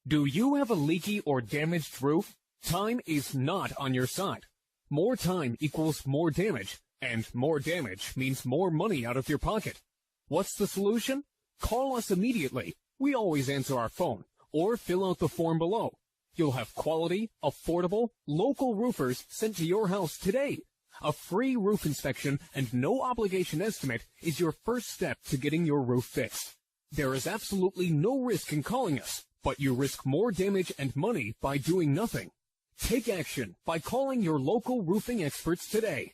Do you have a leaky or damaged roof? Time is not on your side. More time equals more damage, and more damage means more money out of your pocket. What's the solution? Call us immediately. We always answer our phone, or fill out the form below. You'll have quality, affordable, local roofers sent to your house today. A free roof inspection and no obligation estimate is your first step to getting your roof fixed. There is absolutely no risk in calling us, but you risk more damage and money by doing nothing. Take action by calling your local roofing experts today.